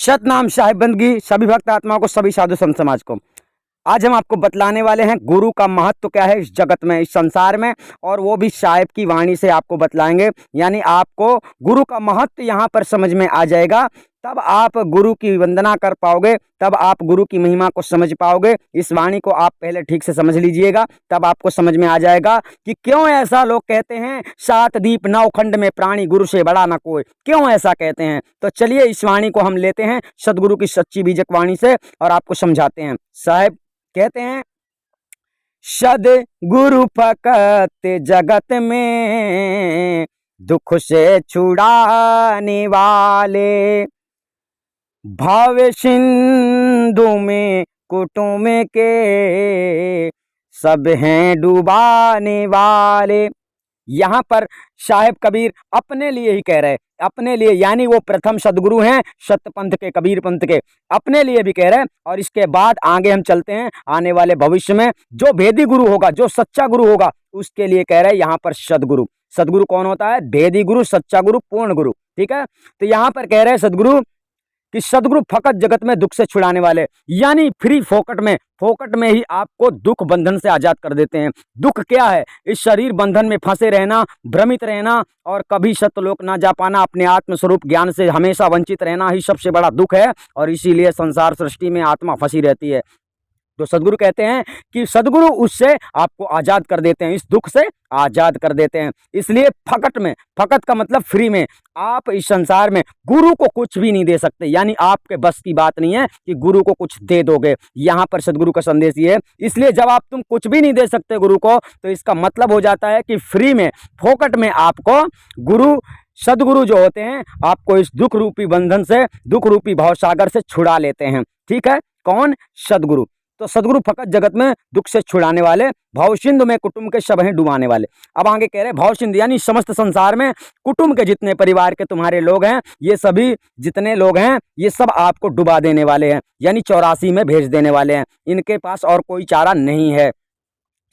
सतनाम साहिब बंदगी सभी भक्त आत्माओं को, सभी साधु संत समाज को। आज हम आपको बतलाने वाले हैं गुरु का महत्व क्या है इस जगत में, इस संसार में, और वो भी साहिब की वाणी से आपको बतलाएंगे। यानी आपको गुरु का महत्व यहाँ पर समझ में आ जाएगा, तब आप गुरु की वंदना कर पाओगे, तब आप गुरु की महिमा को समझ पाओगे। इस वाणी को आप पहले ठीक से समझ लीजिएगा, तब आपको समझ में आ जाएगा कि क्यों ऐसा लोग कहते हैं, सात दीप नौ खंड में प्राणी गुरु से बड़ा ना कोई, क्यों ऐसा कहते हैं। तो चलिए इस वाणी को हम लेते हैं सदगुरु की सच्ची बीजक वाणी से और आपको समझाते हैं। साहब कहते हैं, सद गुरु फकत जगत में दुख से छुड़ाने वाले, भाव सिंधु में कुटुंब के सब हैं डुबाने वाले। यहाँ पर साहेब कबीर अपने लिए ही कह रहे, अपने लिए, यानी वो प्रथम सदगुरु हैं सत्य पंथ के, कबीर पंथ के, अपने लिए भी कह रहे हैं। और इसके बाद आगे हम चलते हैं, आने वाले भविष्य में जो भेदी गुरु होगा, जो सच्चा गुरु होगा, उसके लिए कह रहे हैं यहाँ पर सदगुरु। सदगुरु कौन होता है? भेदी गुरु, सच्चा गुरु, पूर्ण गुरु। ठीक है, तो यहाँ पर कह रहे हैं सदगुरु कि सदगुरु फकत जगत में दुख से छुड़ाने वाले, यानी फ्री फोकट में ही आपको दुख बंधन से आजाद कर देते हैं। दुख क्या है? इस शरीर बंधन में फंसे रहना, भ्रमित रहना और कभी सत्यलोक ना जा पाना, अपने आत्म स्वरूप ज्ञान से हमेशा वंचित रहना ही सबसे बड़ा दुख है। और इसीलिए संसार सृष्टि में आत्मा फंसी रहती है। तो सदगुरु कहते हैं कि सदगुरु उससे आपको आजाद कर देते हैं, इस दुख से आजाद कर देते हैं। इसलिए फकट में, फकत का मतलब फ्री में, आप इस संसार में गुरु को कुछ भी नहीं दे सकते, यानी आपके बस की बात नहीं है कि गुरु को कुछ दे दोगे। यहाँ पर सदगुरु का संदेश ये है। इसलिए जब आप तुम कुछ भी नहीं दे सकते गुरु को, तो इसका मतलब हो जाता है कि फ्री में, फोकट में आपको गुरु, सदगुरु जो होते हैं, आपको इस दुख रूपी बंधन से, दुख रूपी भवसागर से छुड़ा लेते हैं। ठीक है, कौन? सदगुरु। तो सदगुरु फकत जगत में दुख से छुड़ाने वाले, भवसिंधु में कुटुंब के सब हैं डुबाने वाले। अब आगे कह रहे हैं भवसिंधु, यानी समस्त संसार में कुटुंब के जितने परिवार के तुम्हारे लोग हैं, ये सभी जितने लोग हैं, ये सब आपको डुबा देने वाले हैं, यानी 84 में भेज देने वाले हैं। इनके पास और कोई चारा नहीं है।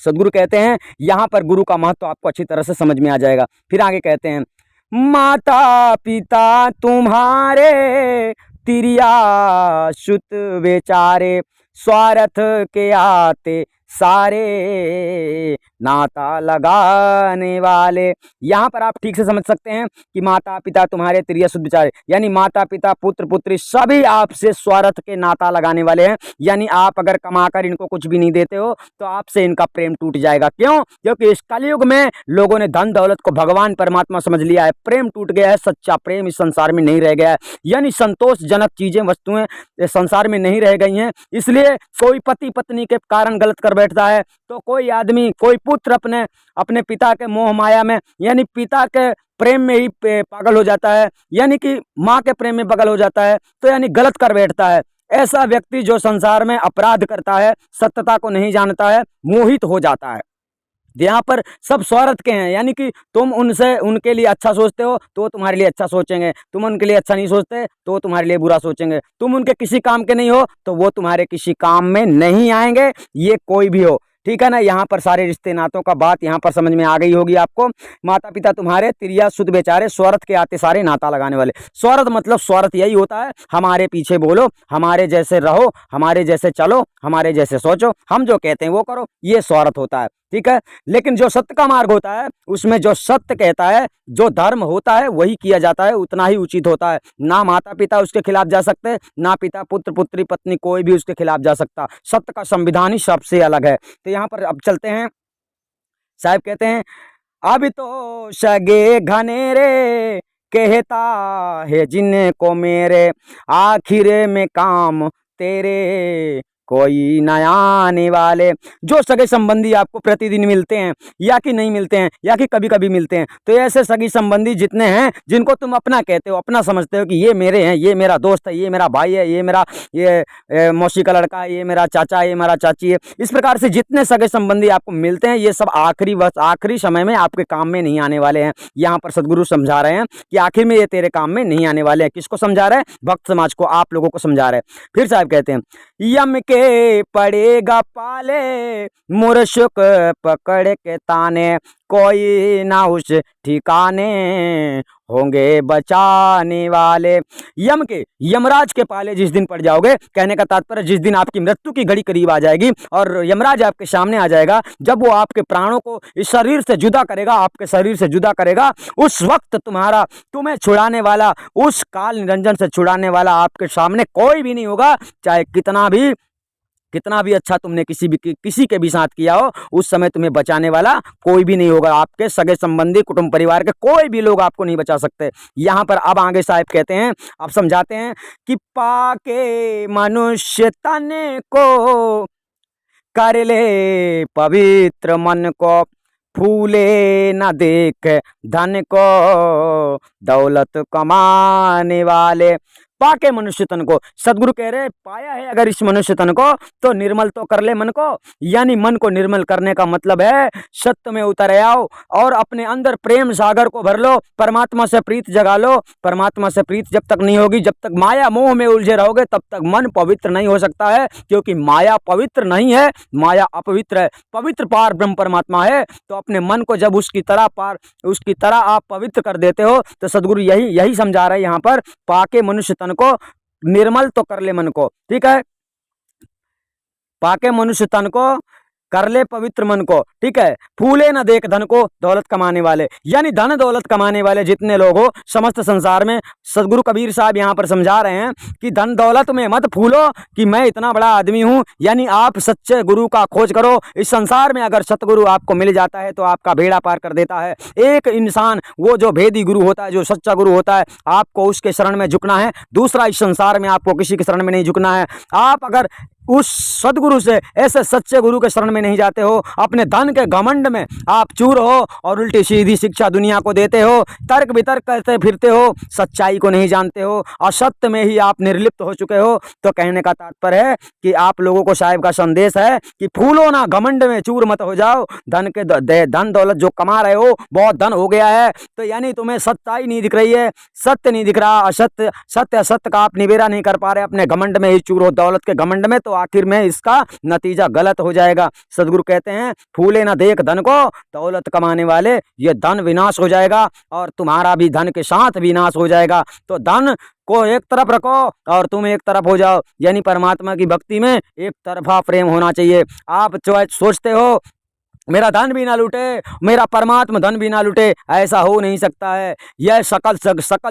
सदगुरु कहते हैं यहाँ पर गुरु का महत्व आपको अच्छी तरह से समझ में आ जाएगा। फिर आगे कहते हैं, माता पिता तुम्हारे तिरिया सुत बेचारे, स्वार्थ के आते सारे नाता लगाने वाले। यहाँ पर आप ठीक से समझ सकते हैं कि माता पिता तुम्हारे तिरिया सुत बेचारे, यानी माता पिता पुत्र पुत्री सभी आपसे स्वार्थ के नाता लगाने वाले हैं। यानी आप अगर कमाकर इनको कुछ भी नहीं देते हो तो आपसे इनका प्रेम टूट जाएगा। क्यों? क्योंकि इस कलयुग में लोगों ने धन दौलत को भगवान परमात्मा समझ लिया है, प्रेम टूट गया है, सच्चा प्रेम इस संसार में नहीं रह गया है, यानी संतोषजनक चीजें, वस्तुएं इस संसार में नहीं रह गई हैं। इसलिए कोई पति पत्नी के कारण गलत कर बैठता है, तो कोई आदमी, कोई पुत्र अपने पिता के मोह माया में, यानी पिता के प्रेम में ही पागल हो जाता है, यानी कि माँ के प्रेम में पागल हो जाता है, तो यानी गलत कर बैठता है। ऐसा व्यक्ति जो संसार में अपराध करता है, सत्यता को नहीं जानता है, मोहित हो जाता है। यहाँ पर सब स्वार्थ के हैं, यानी कि तुम उनसे, उनके लिए अच्छा सोचते हो तो तुम्हारे लिए अच्छा सोचेंगे, तुम उनके लिए अच्छा नहीं सोचते तो तुम्हारे लिए बुरा सोचेंगे, तुम उनके किसी काम के नहीं हो तो वो तुम्हारे किसी काम में नहीं आएंगे, ये कोई भी हो। ठीक है ना, यहाँ पर सारे रिश्ते नातों का बात यहाँ पर समझ में आ गई होगी आपको। माता पिता तुम्हारे तिरिया सुत बेचारे, स्वार्थ के आते सारे नाता लगाने वाले। स्वार्थ मतलब, स्वार्थ यही होता है, हमारे पीछे बोलो, हमारे जैसे रहो, हमारे जैसे चलो, हमारे जैसे सोचो, हम जो कहते हैं वो करो, ये स्वार्थ होता है। ठीक है, लेकिन जो सत्य का मार्ग होता है, उसमें जो सत्य कहता है, जो धर्म होता है वही किया जाता है, उतना ही उचित होता है। ना माता पिता उसके खिलाफ जा सकते, ना पिता पुत्र पुत्री पत्नी कोई भी उसके खिलाफ जा सकता। सत्य का संविधान ही सबसे अलग है। तो यहाँ पर अब चलते हैं, साहब कहते हैं, अब तो सगे घनेरे कहता है जिनको मेरे, आखिर में काम तेरे कोई नया आने वाले। जो सगे संबंधी आपको प्रतिदिन मिलते हैं या कि नहीं मिलते हैं, या कि कभी कभी मिलते हैं, तो ऐसे सगी संबंधी जितने हैं, जिनको तुम अपना कहते हो, अपना समझते हो कि ये मेरे हैं, ये मेरा दोस्त है, ये मेरा भाई है, ये मेरा मौसी का लड़का है, ये मेरा चाचा है, ये मेरा चाची है, इस प्रकार से जितने सगे संबंधी आपको मिलते हैं, ये सब आखिरी समय में आपके काम में नहीं आने वाले हैं। यहाँ पर सदगुरु समझा रहे हैं कि आखिर में ये तेरे काम में नहीं आने वाले हैं। किसको समझा रहे हैं? भक्त समाज को, आप लोगों को समझा रहे हैं। फिर साहब कहते हैं, यम के पड़ेगा पाले, मुर्शुक पकड़ के ताने, कोई ना उस ठिकाने होंगे बचाने वाले। यमराज के पाले जिस दिन पड़ जाओगे, कहने का तात्पर्य जिस दिन आपकी मृत्यु की घड़ी करीब आ जाएगी और यमराज आपके सामने आ जाएगा, जब वो आपके प्राणों को इस शरीर से जुदा करेगा, आपके शरीर से जुदा करेगा, उस वक्त तुम्हें छुड़ाने वाला, उस काल निरंजन से छुड़ाने वाला आपके सामने कोई भी नहीं होगा। चाहे कितना भी अच्छा तुमने किसी के भी साथ किया हो, उस समय तुम्हें बचाने वाला कोई भी नहीं होगा। आपके सगे संबंधी, कुटुंब परिवार के कोई भी लोग आपको नहीं बचा सकते। यहाँ पर अब आगे साहब कहते हैं, अब समझाते हैं कि पाके मनुष्य तन को कर ले पवित्र मन को, फूले न देख धन को दौलत कमाने वाले। पाके मनुष्य तन को, सदगुरु कह रहे पाया है अगर इस मनुष्य तन को तो निर्मल तो कर ले मन को। यानी मन को निर्मल करने का मतलब है सत्य में उतर आओ और अपने अंदर प्रेम सागर को भर लो, परमात्मा से प्रीत जगा लो। परमात्मा से प्रीत जब तक नहीं होगी, जब तक माया मोह में उलझे रहोगे, तब तक मन पवित्र नहीं हो सकता है, क्योंकि माया पवित्र नहीं है, माया अपवित्र है। पवित्र पार ब्रह्म परमात्मा है। तो अपने मन को जब उसकी तरह आप पवित्र कर देते हो, तो सदगुरु यही समझा रहे हैं यहाँ पर, पाके मनुष्य तन को निर्मल तो कर ले मन को। ठीक है, पाके मनुष्य तन को कर ले पवित्र मन को। ठीक है, फूले न देख धन को दौलत कमाने वाले। यानी धन दौलत कमाने वाले जितने लोग हो समस्त संसार में, सदगुरु कबीर साहब यहाँ पर समझा रहे हैं कि धन दौलत में मत फूलो कि मैं इतना बड़ा आदमी हूँ। यानी आप सच्चे गुरु का खोज करो। इस संसार में अगर सतगुरु आपको मिल जाता है तो आपका बेड़ा पार कर देता है। एक इंसान, वो जो भेदी गुरु होता है, जो सच्चा गुरु होता है, आपको उसके शरण में झुकना है। दूसरा, इस संसार में आपको किसी के शरण में नहीं झुकना है। आप अगर उस सदगुरु से, ऐसे सच्चे गुरु के शरण में नहीं जाते हो, अपने धन के घमंड में आप चूर हो और उल्टी सीधी शिक्षा दुनिया को देते हो, तर्क वितर्क करते फिरते हो, सच्चाई को नहीं जानते हो, असत्य में ही आप निर्लिप्त हो चुके हो, तो कहने का तात्पर्य है कि आप लोगों को साहिब का संदेश है कि फूलो ना घमंड में, चूर मत हो जाओ। धन दौलत जो कमा रहे हो, बहुत धन हो गया है, तो यानी तुम्हें सच्चाई नहीं दिख रही है, सत्य नहीं दिख रहा, सत्य असत्य का आप निबेरा नहीं कर पा रहे, अपने घमंड में ही चूर हो, दौलत के घमंड में, तो आखिर में इसका नतीजा गलत हो जाएगा। सदगुरु कहते हैं फूले ना देख धन को दौलत कमाने वाले, ये धन विनाश हो जाएगा और तुम्हारा भी धन के साथ विनाश हो जाएगा। तो धन को एक तरफ रखो और तुम एक तरफ हो जाओ। यानी परमात्मा की भक्ति में एक तरफा प्रेम होना चाहिए। आप सोचते हो मेरा धन भी ना लूटे, मेरा परमात्मा धन भी ना लूटे, ऐसा हो नहीं सकता है। यह सकल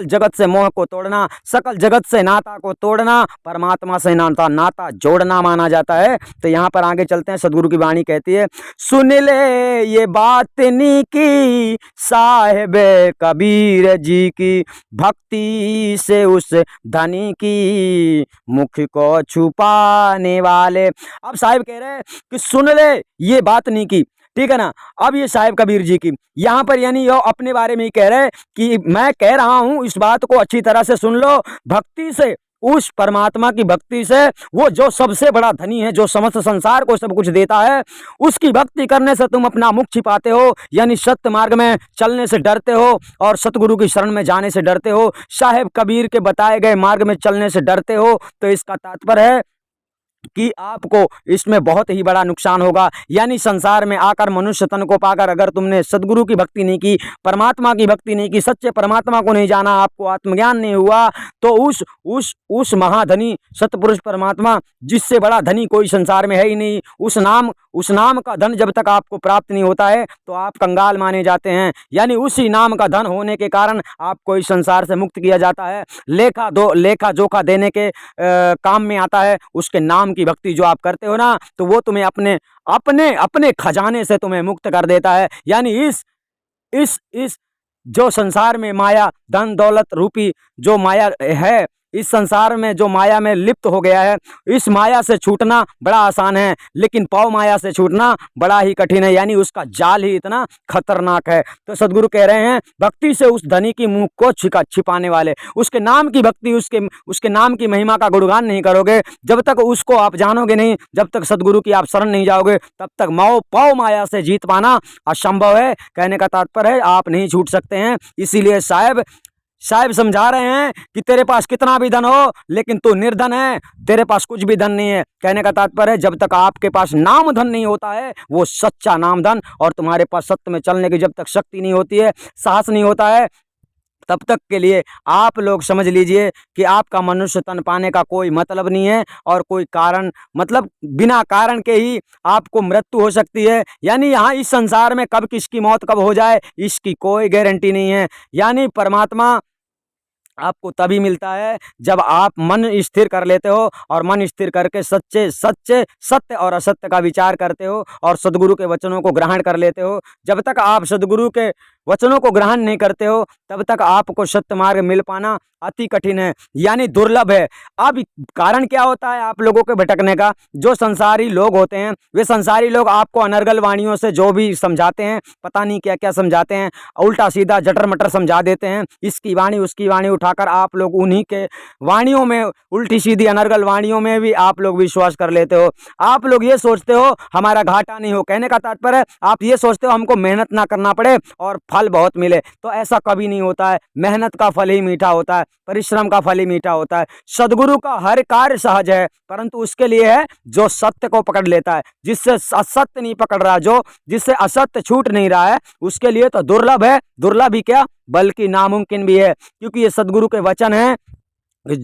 जगत से मोह को तोड़ना, सकल जगत से नाता को तोड़ना, परमात्मा से नाता जोड़ना माना जाता है। तो यहाँ पर आगे चलते हैं। सदगुरु की वाणी कहती है, सुन ले ये बात नी की साहिब कबीर जी की, भक्ति से उस धनी की मुख को छुपाने वाले। अब साहिब कह रहे हैं कि सुन ले ये बात नी की, ठीक है ना। अब ये साहिब कबीर जी की यहाँ पर, यानी ये अपने बारे में ही कह रहे हैं कि मैं कह रहा हूँ, इस बात को अच्छी तरह से सुन लो। भक्ति से, उस परमात्मा की भक्ति से, वो जो सबसे बड़ा धनी है, जो समस्त संसार को सब कुछ देता है, उसकी भक्ति करने से तुम अपना मुख छिपाते हो, यानी सत्य मार्ग में चलने से डरते हो और सतगुरु की शरण में जाने से डरते हो, साहिब कबीर के बताए गए मार्ग में चलने से डरते हो। तो इसका तात्पर्य है कि आपको इसमें बहुत ही बड़ा नुकसान होगा। यानी संसार में आकर, मनुष्य तन को पाकर अगर तुमने सदगुरु की भक्ति नहीं की, परमात्मा की भक्ति नहीं की, सच्चे परमात्मा को नहीं जाना, आपको आत्मज्ञान नहीं हुआ, तो उस महाधनी सतपुरुष परमात्मा, जिससे बड़ा धनी कोई संसार में है ही नहीं, उस नाम का धन जब तक आपको प्राप्त नहीं होता है तो आप कंगाल माने जाते हैं। यानी उसी नाम का धन होने के कारण आपको इस संसार से मुक्त किया जाता है। लेखा जोखा देने के काम में आता है। उसके नाम की भक्ति जो आप करते हो ना, तो वो तुम्हें अपने खजाने से तुम्हें मुक्त कर देता है। यानी इस जो संसार में माया, धन दौलत रूपी जो माया है, इस संसार में जो माया में लिप्त हो गया है, इस माया से छूटना बड़ा आसान है, लेकिन पाव माया से छूटना बड़ा ही कठिन है। यानी उसका जाल ही इतना खतरनाक है। तो सदगुरु कह रहे हैं, भक्ति से उस धनी की मुंह को छिपाने वाले, उसके नाम की भक्ति, उसके नाम की महिमा का गुणगान नहीं करोगे, जब तक उसको आप जानोगे नहीं, जब तक सदगुरु की आप शरण नहीं जाओगे, तब तक पाव माया से जीत पाना असंभव है। कहने का तात्पर्य है आप नहीं छूट सकते हैं। इसीलिए साहिब समझा रहे हैं कि तेरे पास कितना भी धन हो, लेकिन तू निर्धन है, तेरे पास कुछ भी धन नहीं है। कहने का तात्पर्य है जब तक आपके पास नाम धन नहीं होता है, वो सच्चा नाम धन, और तुम्हारे पास सत्य में चलने की जब तक शक्ति नहीं होती है, साहस नहीं होता है, तब तक के लिए आप लोग समझ लीजिए कि आपका मनुष्य तन पाने का कोई मतलब नहीं है और कोई कारण, मतलब बिना कारण के ही आपको मृत्यु हो सकती है। यानी यहाँ इस संसार में कब किसकी मौत कब हो जाए इसकी कोई गारंटी नहीं है। यानी परमात्मा आपको तभी मिलता है जब आप मन स्थिर कर लेते हो और मन स्थिर करके सच्चे सच्चे सत्य और असत्य का विचार करते हो और सद्गुरु के वचनों को ग्रहण कर लेते हो। जब तक आप सद्गुरु के वचनों को ग्रहण नहीं करते हो तब तक आपको सत्य मार्ग मिल पाना अति कठिन है, यानी दुर्लभ है। अब कारण क्या होता है आप लोगों के भटकने का? जो संसारी लोग होते हैं वे संसारी लोग आपको अनर्गल वाणियों से जो भी समझाते हैं, पता नहीं क्या क्या समझाते हैं, उल्टा सीधा जटर मटर समझा देते हैं। इसकी वाणी उसकी वाणी उठाकर आप लोग उन्हीं के वाणियों में, उल्टी सीधी अनर्गल वाणियों में भी आप लोग विश्वास कर लेते हो। आप लोग ये सोचते हो हमारा घाटा नहीं हो, कहने का तात्पर्य आप ये सोचते हो हमको मेहनत ना करना पड़े और फल बहुत मिले। तो ऐसा कभी नहीं होता है। मेहनत का फल ही मीठा होता है, परिश्रम का फल ही मीठा होता है। सद्गुरु का हर कार्य सहज है, परंतु उसके लिए है जो सत्य को पकड़ लेता है। जिससे असत्य नहीं पकड़ रहा, जो जिससे असत्य छूट नहीं रहा है, उसके लिए तो दुर्लभ है। दुर्लभ ही क्या बल्कि नामुमकिन भी है, क्योंकि ये सद्गुरु के वचन हैं।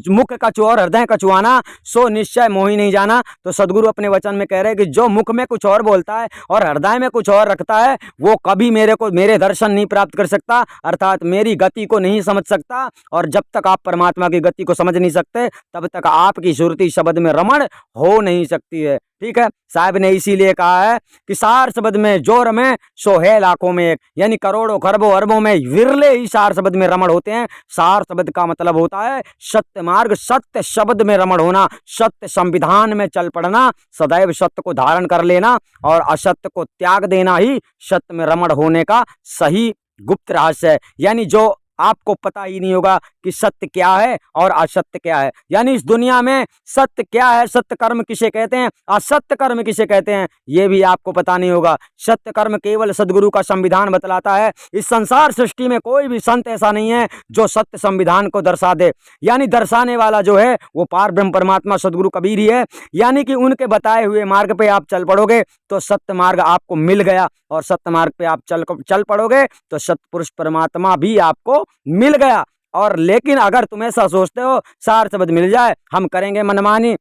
मुख कछु और हृदय कछुआना, सो निश्चय मोहि नहीं जाना। तो सद्गुरु अपने वचन में कह रहे हैं कि जो मुख में कुछ और बोलता है और हृदय में कुछ और रखता है वो कभी मेरे दर्शन नहीं प्राप्त कर सकता, अर्थात मेरी गति को नहीं समझ सकता। और जब तक आप परमात्मा की गति को समझ नहीं सकते तब तक आपकी सुरती शब्द में रमण हो नहीं सकती है। ठीक है, साहब ने इसीलिए कहा है कि सार शब्द में जो रमे सो है लाखों में एक, यानी करोड़ों खरबों अरबों में विरले ही सार शब्द में रमण होते हैं। सार शब्द का मतलब होता है सत्य मार्ग, सत्य शब्द में रमण होना, सत्य संविधान में चल पड़ना, सदैव सत्य को धारण कर लेना और असत्य को त्याग देना ही सत्य में रमण होने का सही गुप्त रहस्य है। यानी जो आपको पता ही नहीं होगा कि सत्य क्या है और असत्य क्या है। यानी इस दुनिया में सत्य क्या है, सत्य कर्म किसे कहते हैं, असत्य कर्म किसे कहते हैं, ये भी आपको पता नहीं होगा। सत्य कर्म केवल सद्गुरु का संविधान बतलाता है। इस संसार सृष्टि में कोई भी संत ऐसा नहीं है जो सत्य संविधान को दर्शा दे। यानी दर्शाने वाला जो है वो पार ब्रह्म परमात्मा सद्गुरु कबीर ही है। यानी कि उनके बताए हुए मार्ग पे आप चल पड़ोगे तो सत्य मार्ग आपको मिल गया, और सत्य मार्ग पे आप चल पड़ोगे तो सतपुरुष परमात्मा भी आपको मिल गया। और लेकिन अगर तुम ऐसा सोचते हो सार शब्द मिल जाए हम करेंगे मनमानी,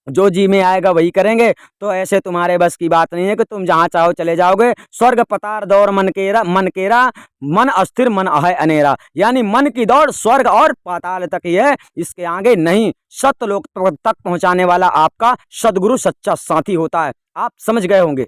जो जी में आएगा वही करेंगे, तो ऐसे तुम्हारे बस की बात नहीं है कि तुम जहां चाहो चले जाओगे। स्वर्ग पतार दौड़ मन केरा, मन अस्थिर मन है अनेरा। यानी मन की दौड़ स्वर्ग और पाताल तक ही है, इसके आगे नहीं। सत्य लोक तक पहुंचाने वाला आपका सद्गुरु सच्चा साथी होता है। आप समझ गए होंगे।